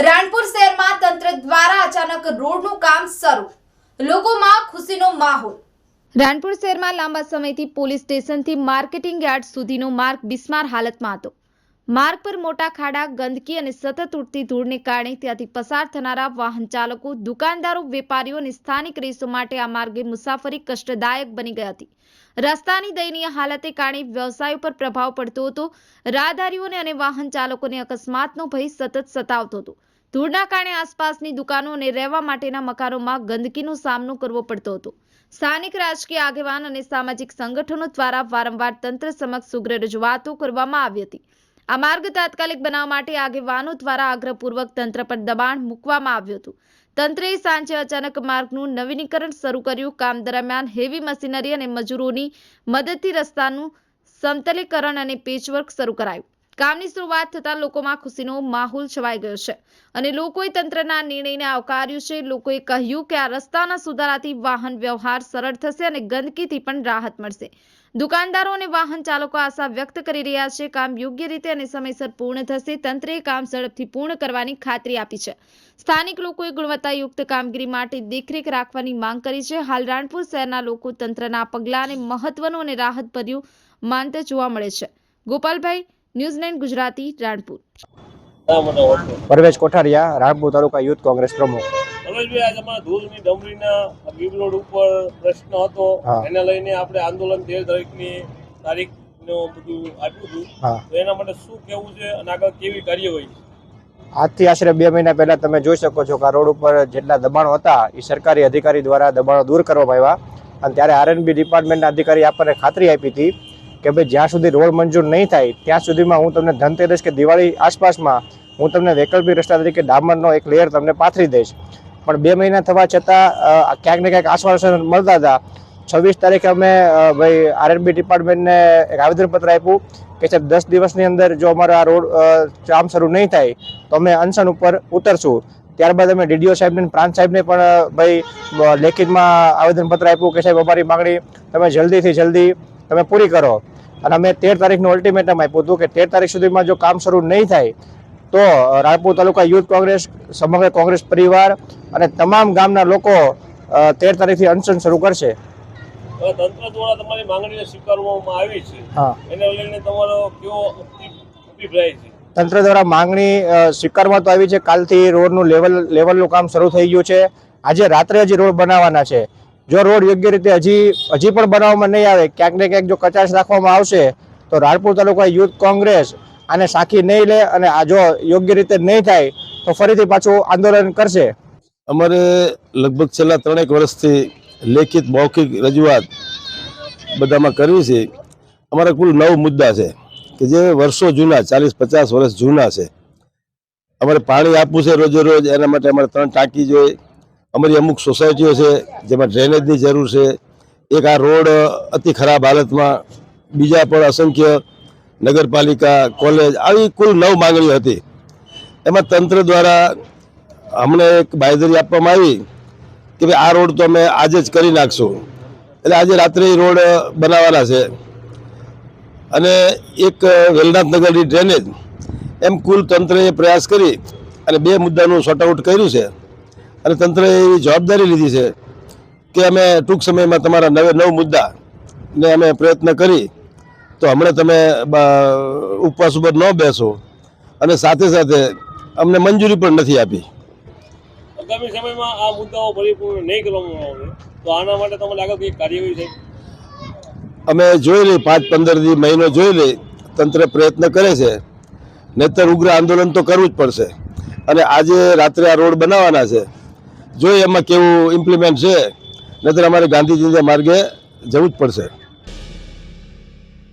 રાણપુર શહેરમાં તંત્ર દ્વારા અચાનક રોડનું કામ શરૂ, લોકોમાં ખુશીનો માહોલ। રાણપુર શહેરમાં લાંબા સમયથી પોલીસ સ્ટેશનથી માર્કેટિંગ યાર્ડ સુધીનો માર્ગ બિસ્માર હાલતમાં હતો। માર્ગ પર મોટા ખાડા, ગંદકી અને સતત ઉડતી ધૂળને કારણે ત્યાંથી પસાર થનારા વાહન ચાલકો, દુકાનદારો, વેપારીઓ અને સ્થાનિક રહીશો માટે આ માર્ગે મુસાફરી કષ્ટદાયક બની ગઈ હતી। રસ્તાની દયનીય હાલતે કારણે વ્યવસાયો પર પ્રભાવ પડતો હતો। રાહદારીઓને અને વાહન ચાલકોને અકસ્માતનો ભય સતત સતાવતો હતો। ધૂળના કારણે આસપાસની દુકાનો અને રહેવા માટેના મકાનોમાં ગંદકીનો સામનો કરવો પડતો હતો। સ્થાનિક રાજકીય આગેવાન અને સામાજિક સંગઠનો દ્વારા વારંવાર તંત્ર સમક્ષ ઉગ્ર રજૂઆતો કરવામાં આવી હતી। આ માર્ગ તાત્કાલિક બનાવવા માટે આગેવાનો દ્વારા આગ્રહપૂર્વક તંત્ર પર દબાણ મૂકવામાં આવ્યું હતું। તંત્રએ સાંજે અચાનક માર્ગનું નવીનીકરણ શરૂ કર્યું। કામ દરમિયાન હેવી મશીનરી અને મજૂરોની મદદથી રસ્તાનું સમતલીકરણ અને પેચવર્ક શરૂ કરાયું। કામની શરૂઆત થતાં લોકોમાં ખુશીનો માહોલ છવાઈ ગયો છે અને લોકોએ તંત્રના નિર્ણયને આવકાર્યું છે। લોકોએ કહ્યું કે આ રસ્તાના સુધારાથી વાહન વ્યવહાર સરળ થશે અને ગંદકીથી પણ રાહત મળશે। દુકાનદારો અને વાહન ચાલકો આશા વ્યક્ત કરી રહ્યા છે કામ યોગ્ય રીતે અને સમયસર પૂર્ણ થશે। તંત્રએ કામ ઝડપથી પૂર્ણ કરવાની ખાતરી આપી છે। સ્થાનિક લોકોએ ગુણવત્તાયુક્ત કામગીરી માટે દેખરેખ રાખવાની માંગ કરી છે। હાલ રાણપુર શહેરના લોકો તંત્રના પગલાંને મહત્વનું અને રાહતભર્યું માનતા જોવા મળે છે। ગોપાલભાઈ, ન્યૂઝ 9 ગુજરાતી, રાણપુર। પરવેશ કોઠારિયા, રાણપુર તાલુકા યુથ કોંગ્રેસ પ્રમુખ। પરવેશભાઈ, આજે અમારા ધૂળની ડમરીના ગીર રોડ ઉપર પ્રશ્ન હતો, એને લઈને આપણે આંદોલન 13 તારીખનું બધું આપ્યું હતું, તો એના માટે શું કહેવું છે અને આગળ કેવી કાર્યવાહી? આજથી આશરે 2 મહિના પહેલા તમે જોઈ શકો છો કે આ રોડ ઉપર જેટલા દબાણો હતા એ સરકારી અધિકારી દ્વારા દબાણો દૂર કરવામાં આવ્યા અને ત્યારે આરએનબી ડિપાર્ટમેન્ટના અધિકારી આપણને ખાતરી આપી હતી કે ભાઈ જ્યાં સુધી રોડ મંજૂર નહીં થાય ત્યાં સુધીમાં હું તમને ધનતેરસ કે દિવાળી આસપાસમાં હું તમને વૈકલ્પિક રસ્તા તરીકે ડામરનો એક લેયર તમને પાથરી દઈશ। પણ 2 મહિના થવા છતાં ક્યાંક ને ક્યાંક આશ્વાસન મળતા હતા। 26 તારીખે અમે ભાઈ આરએનબી ડિપાર્ટમેન્ટને એક આવેદનપત્ર આપ્યું કે સાહેબ 10 દિવસની અંદર જો અમારો આ રોડ કામ શરૂ નહીં થાય તો અમે અનશન ઉપર ઉતરશું। ત્યારબાદ અમે ડીડીઓ સાહેબને, પ્રાંત સાહેબને પણ ભાઈ લેખિતમાં આવેદનપત્ર આપ્યું કે સાહેબ અમારી માંગણી તમે જલ્દીથી જલ્દી તમે પૂરી કરો અને અમે 13 તારીખનું અલ્ટિમેટમ આપ્યું હતું કે 13 તારીખ સુધીમાં જો કામ શરૂ નહીં થાય તો રાણપુર તાલુકા યુથ કોંગ્રેસ, સમગ્ર કોંગ્રેસ પરિવાર અને તમામ ગામના લોકો 13 તારીખથી અનશન શરૂ કરશે। તંત્ર દ્વારા તમારી માંગણીને સ્વીકારવામાં આવી છે, એને લઈને તમારો કેવો અભિપ્રાય છે? તંત્ર દ્વારા માંગણી સ્વીકારવામાં તો આવી છે। કાલથી રોડનું લેવલનું કામ શરૂ થઈ ગયું છે। આજે રાત્રે હજી રોડ બનાવવાના છે। જો રોડ યોગ્ય રીતે હજી પણ બનાવવામાં નહીં આવે, ક્યાંક ને ક્યાંક જો કચાશ રાખવામાં આવશે તો રાણપુર તાલુકા યુથ કોંગ્રેસ આને સાખી નહીં લે અને આ જો યોગ્ય રીતે નહીં થાય તો ફરીથી પાછું આંદોલન કરશે। અમારે લગભગ છેલ્લા 3 વર્ષથી લેખિત મૌખિક રજૂઆત બધામાં કરવી છે। અમારા કુલ 9 મુદ્દા છે કે જે વર્ષો જૂના, 40-50 વર્ષ જૂના છે। અમારે પાણી આપવું છે રોજે રોજ, એના માટે અમારે 3 ટાંકી જોઈએ। અમારી અમુક સોસાયટીઓ છે જેમાં ડ્રેનેજની જરૂર છે। એક આ રોડ અતિ ખરાબ હાલતમાં, બીજા પણ અસંખ્ય નગરપાલિકા, કોલેજ, આવી કુલ 9 માંગણીઓ હતી। એમાં તંત્ર દ્વારા અમને એક બાંયધરી આપવામાં આવી કે ભાઈ આ રોડ તો અમે આજે જ કરી નાખશું, એટલે આજે રાત્રે રોડ બનાવવાના છે। અને એક વેલનાથનગરની ડ્રેનેજ, એમ કુલ તંત્રએ પ્રયાસ કરી અને 2 મુદ્દાનું સોર્ટ આઉટ કર્યું છે અને તંત્રએ એવી જવાબદારી લીધી છે કે અમે ટૂંક સમયમાં તમારા 9 મુદ્દાને અમે પ્રયત્ન કરી તો હમણાં તમે ઉપવાસ ઉપર ન બેસો અને સાથે સાથે અમને મંજૂરી પણ નથી આપી। આગામી સમયમાં આ મુદ્દાઓ પરિપૂર્ણ નહીં કરવામાં આવે તો આના માટે તમારે આગળ કઈ કાર્યવાહી છે? અમે જોઈ લઈ, 5-15 મહિનો જોઈ લઈ, તંત્ર પ્રયત્ન કરે છે, નહીતર ઉગ્ર આંદોલન તો કરવું જ પડશે। અને આજે રાત્રે આ રોડ બનાવવાના છે, જોઈએ એમાં કેવું ઇમ્પ્લિમેન્ટ છે, નહીતર અમારે ગાંધીજીના માર્ગે જવું જ પડશે।